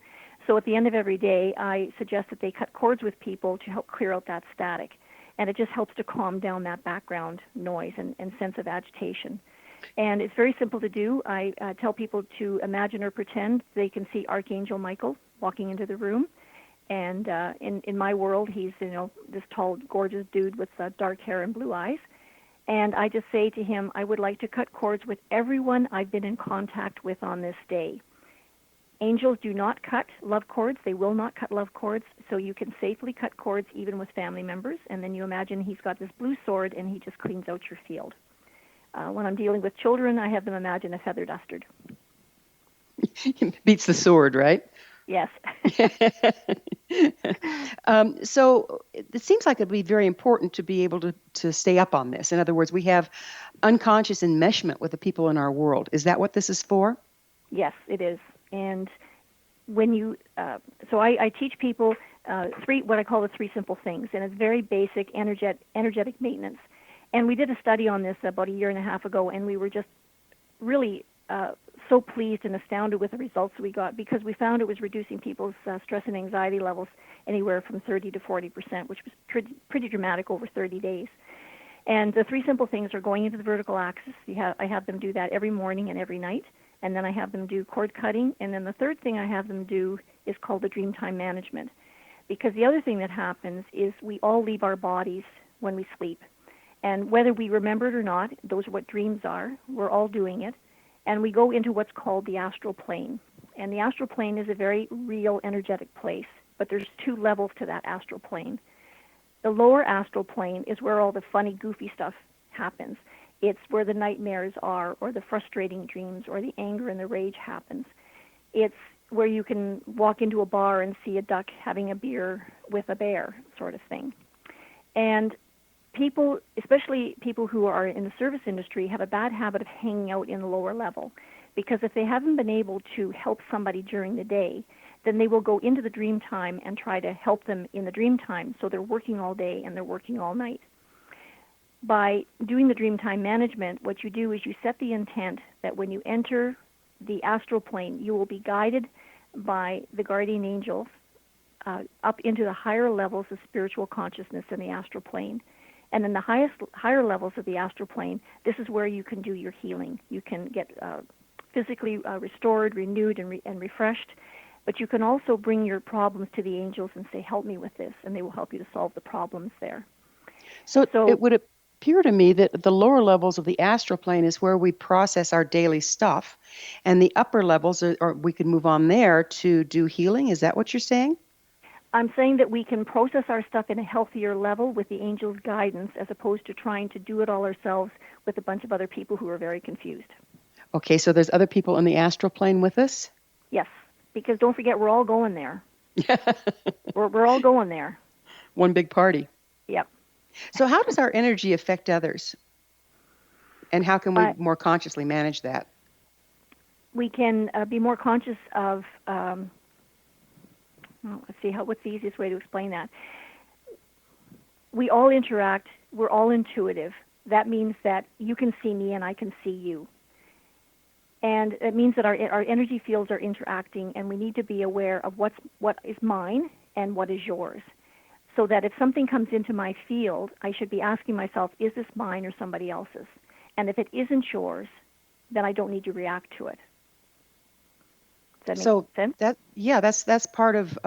So at the end of every day, I suggest that they cut cords with people to help clear out that static. And it just helps to calm down that background noise and sense of agitation. And it's very simple to do. I tell people to imagine or pretend they can see Archangel Michael walking into the room. And in my world, he's this tall, gorgeous dude with dark hair and blue eyes. And I just say to him, I would like to cut cords with everyone I've been in contact with on this day. Angels do not cut love cords. They will not cut love cords, so you can safely cut cords even with family members. And then you imagine he's got this blue sword, and he just cleans out your field. When I'm dealing with children, I have them imagine a feather duster. Beats the sword, right? Yes. So it seems like it would be very important to be able to stay up on this. In other words, we have unconscious enmeshment with the people in our world. Is that what this is for? Yes, it is. And when you, so I teach people what I call the 3 simple things, and it's very basic energetic maintenance. And we did a study on this about a year and a half ago, and we were just really so pleased and astounded with the results we got, because we found it was reducing people's stress and anxiety levels anywhere from 30 to 40%, which was pretty dramatic over 30 days. And the three simple things are going into the vertical axis. I have them do that every morning and every night. And then I have them do cord cutting. And then the third thing I have them do is called the dream time management. Because the other thing that happens is we all leave our bodies when we sleep. And whether we remember it or not, those are what dreams are. We're all doing it. And we go into what's called the astral plane. And the astral plane is a very real, energetic place. But there's two levels to that astral plane. The lower astral plane is where all the funny, goofy stuff happens. It's where the nightmares are, or the frustrating dreams, or the anger and the rage happens. It's where you can walk into a bar and see a duck having a beer with a bear, sort of thing. And people, especially people who are in the service industry, have a bad habit of hanging out in the lower level, because if they haven't been able to help somebody during the day, then they will go into the dream time and try to help them in the dream time. So they're working all day and they're working all night. By doing the dream time management, what you do is you set the intent that when you enter the astral plane, you will be guided by the guardian angels up into the higher levels of spiritual consciousness in the astral plane. And in the higher levels of the astral plane, this is where you can do your healing. You can get physically restored, renewed, and refreshed. But you can also bring your problems to the angels and say, help me with this, and they will help you to solve the problems there. So it would appear to me that the lower levels of the astral plane is where we process our daily stuff, and the upper levels, or we could move on there to do healing. Is that what you're saying? I'm saying that we can process our stuff in a healthier level with the angels' guidance, as opposed to trying to do it all ourselves with a bunch of other people who are very confused. Okay, so there's other people in the astral plane with us? Yes, because don't forget, we're all going there. we're all going there. One big party. Yep. So how does our energy affect others? And how can we more consciously manage that? We can be more conscious of, let's see, what's the easiest way to explain that? We all interact. We're all intuitive. That means that you can see me and I can see you. And it means that our energy fields are interacting, and we need to be aware of what is mine and what is yours. So that if something comes into my field, I should be asking myself, is this mine or somebody else's? And if it isn't yours, then I don't need to react to it. Does that make sense? That's part of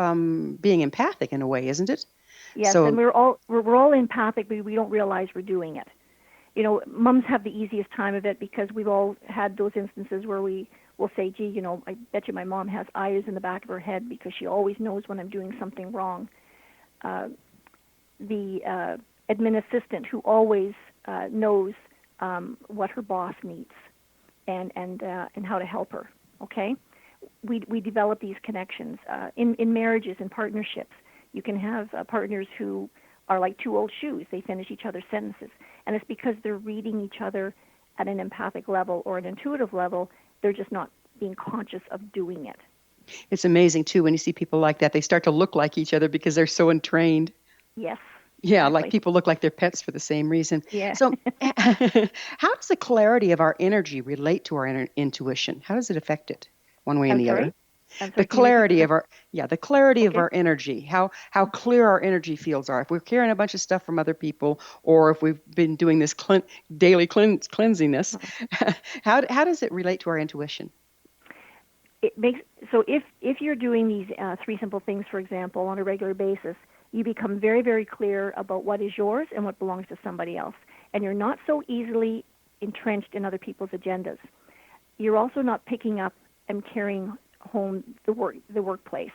being empathic in a way, isn't it? Yes, and we're all empathic, but we don't realize we're doing it. You know, moms have the easiest time of it because we've all had those instances where we will say, gee, you know, I bet you my mom has eyes in the back of her head because she always knows when I'm doing something wrong. The admin assistant who always knows what her boss needs and how to help her, okay? We develop these connections. In marriages and partnerships, you can have partners who are like two old shoes. They finish each other's sentences. And it's because they're reading each other at an empathic level or an intuitive level. They're just not being conscious of doing it. It's amazing, too, when you see people like that. They start to look like each other because they're so entrained. Yes. Yeah, exactly. like people look like their pets for the same reason. Yeah. So how does the clarity of our energy relate to our intuition? How does it affect it one way and the other? The clarity of our of our energy, how clear our energy fields are. If we're carrying a bunch of stuff from other people, or if we've been doing this daily cleansiness, how does it relate to our intuition? It makes so if you're doing these three simple things, for example, on a regular basis, you become very, very clear about what is yours and what belongs to somebody else, and you're not so easily entrenched in other people's agendas. You're also not picking up and carrying home the workplace.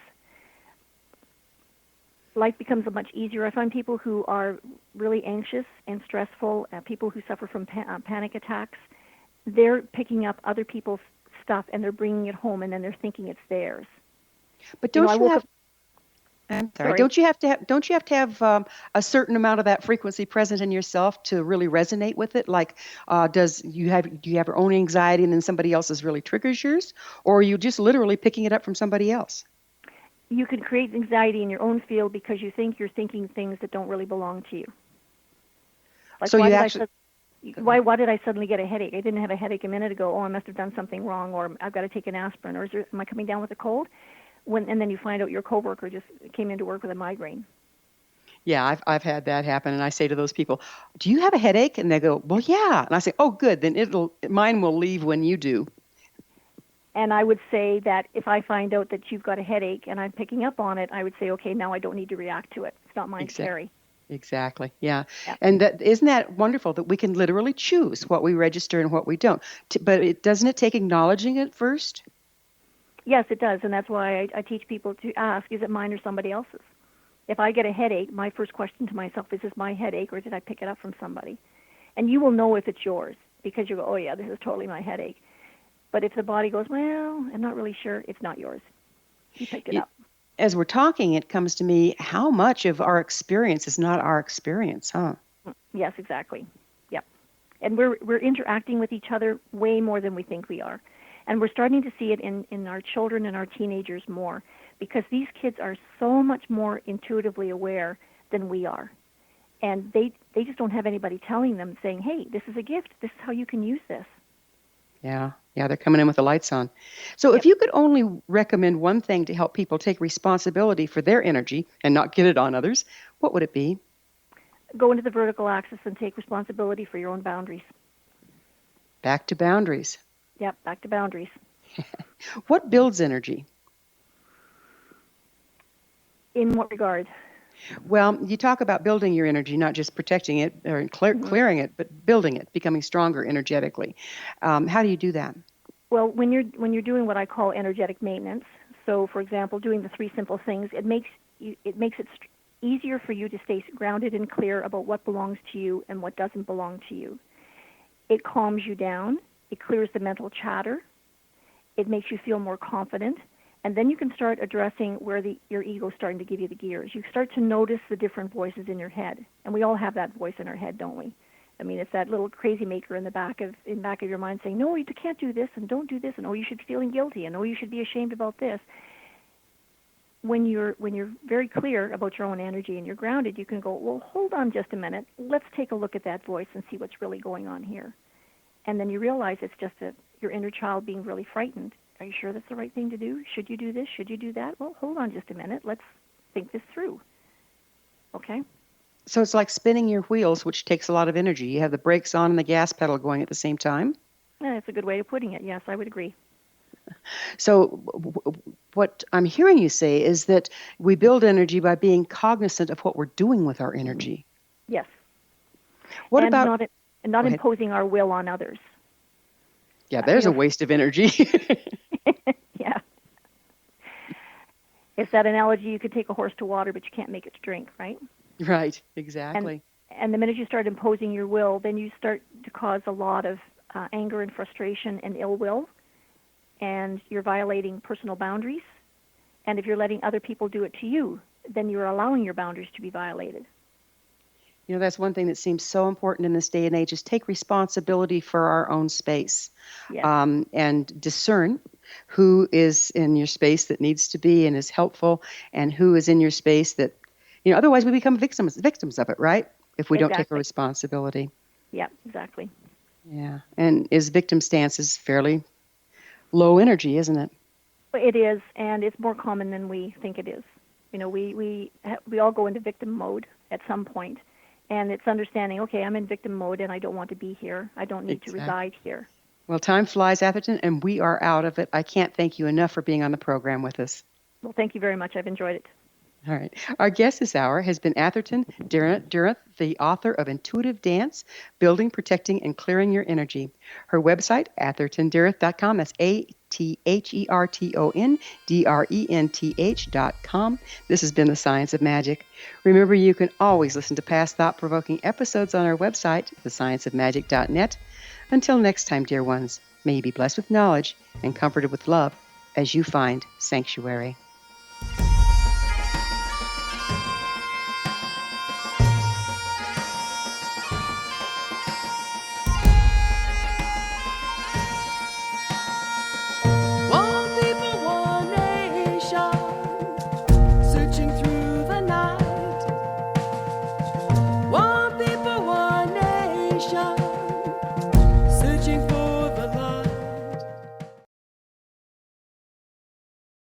Life becomes much easier. I find people who are really anxious and stressful, people who suffer from panic attacks, they're picking up other people's stuff and they're bringing it home, and then they're thinking it's theirs. But don't you have to have a certain amount of that frequency present in yourself to really resonate with it? Like, do you have your own anxiety and then somebody else's really triggers yours, or are you just literally picking it up from somebody else? You can create anxiety in your own field because you think you're thinking things that don't really belong to you. Like, so Why did I suddenly get a headache? I didn't have a headache a minute ago. Oh, I must have done something wrong, or I've got to take an aspirin, or am I coming down with a cold? And then you find out your coworker just came into work with a migraine. Yeah, I've had that happen, and I say to those people, "Do you have a headache?" And they go, "Well, yeah." And I say, "Oh, good. Then mine will leave when you do." And I would say that if I find out that you've got a headache and I'm picking up on it, I would say, okay, now I don't need to react to it. It's not mine to carry. Exactly. Yeah. And isn't that wonderful that we can literally choose what we register and what we don't? But doesn't it take acknowledging it first? Yes, it does. And that's why I teach people to ask, is it mine or somebody else's? If I get a headache, my first question to myself is this my headache, or did I pick it up from somebody? And you will know if it's yours, because you go, oh, yeah, this is totally my headache. But if the body goes, well, I'm not really sure, it's not yours. You picked it up. As we're talking, it comes to me, how much of our experience is not our experience, huh? Yes, exactly. Yep. And we're interacting with each other way more than we think we are. And we're starting to see it in our children and our teenagers more, because these kids are so much more intuitively aware than we are. And they just don't have anybody telling them, saying, hey, this is a gift. This is how you can use this. Yeah, they're coming in with the lights on. So if you could only recommend one thing to help people take responsibility for their energy and not get it on others, what would it be? Go into the vertical axis and take responsibility for your own boundaries. Back to boundaries. Yep, back to boundaries. What builds energy? In what regard? Well, you talk about building your energy, not just protecting it or clearing it, but building it, becoming stronger energetically. How do you do that? Well, when you're doing what I call energetic maintenance, so for example, doing the 3 simple things, it makes it easier for you to stay grounded and clear about what belongs to you and what doesn't belong to you. It calms you down. It clears the mental chatter. It makes you feel more confident. And then you can start addressing where your ego is starting to give you the gears. You start to notice the different voices in your head. And we all have that voice in our head, don't we? I mean, it's that little crazy maker in the back of your mind saying, no, you can't do this, and don't do this, and oh, you should be feeling guilty, and oh, you should be ashamed about this. When you're very clear about your own energy and you're grounded, you can go, well, hold on just a minute. Let's take a look at that voice and see what's really going on here. And then you realize it's just your inner child being really frightened. Are you sure that's the right thing to do? Should you do this? Should you do that? Well, hold on just a minute. Let's think this through. Okay? So it's like spinning your wheels, which takes a lot of energy. You have the brakes on and the gas pedal going at the same time? Yeah, that's a good way of putting it. Yes, I would agree. So what I'm hearing you say is that we build energy by being cognizant of what we're doing with our energy. Yes. What and about... not imposing our will on others. Yeah, there's a waste of energy. Yeah. It's that analogy, you could take a horse to water, but you can't make it to drink, right? Right, exactly. And the minute you start imposing your will, then you start to cause a lot of anger and frustration and ill will, and you're violating personal boundaries. And if you're letting other people do it to you, then you're allowing your boundaries to be violated. You know, that's one thing that seems so important in this day and age is take responsibility for our own space. Yes. And discern who is in your space that needs to be and is helpful, and who is in your space that, otherwise we become victims of it, right? If we don't take a responsibility. Yeah, exactly. Yeah. And victim stance is fairly low energy, isn't it? It is, and it's more common than we think it is. We all go into victim mode at some point. And it's understanding, okay, I'm in victim mode and I don't want to be here. I don't need to reside here. Well, time flies, Atherton, and we are out of it. I can't thank you enough for being on the program with us. Well, thank you very much. I've enjoyed it. All right. Our guest this hour has been Atherton Drenth, the author of Intuitive Dance, Building, Protecting, and Clearing Your Energy. Her website, athertondrenth.com. That's ATHERTONDRENTH.com. This has been The Science of Magic. Remember, you can always listen to past thought-provoking episodes on our website, thescienceofmagic.net. Until next time, dear ones, may you be blessed with knowledge and comforted with love as you find sanctuary.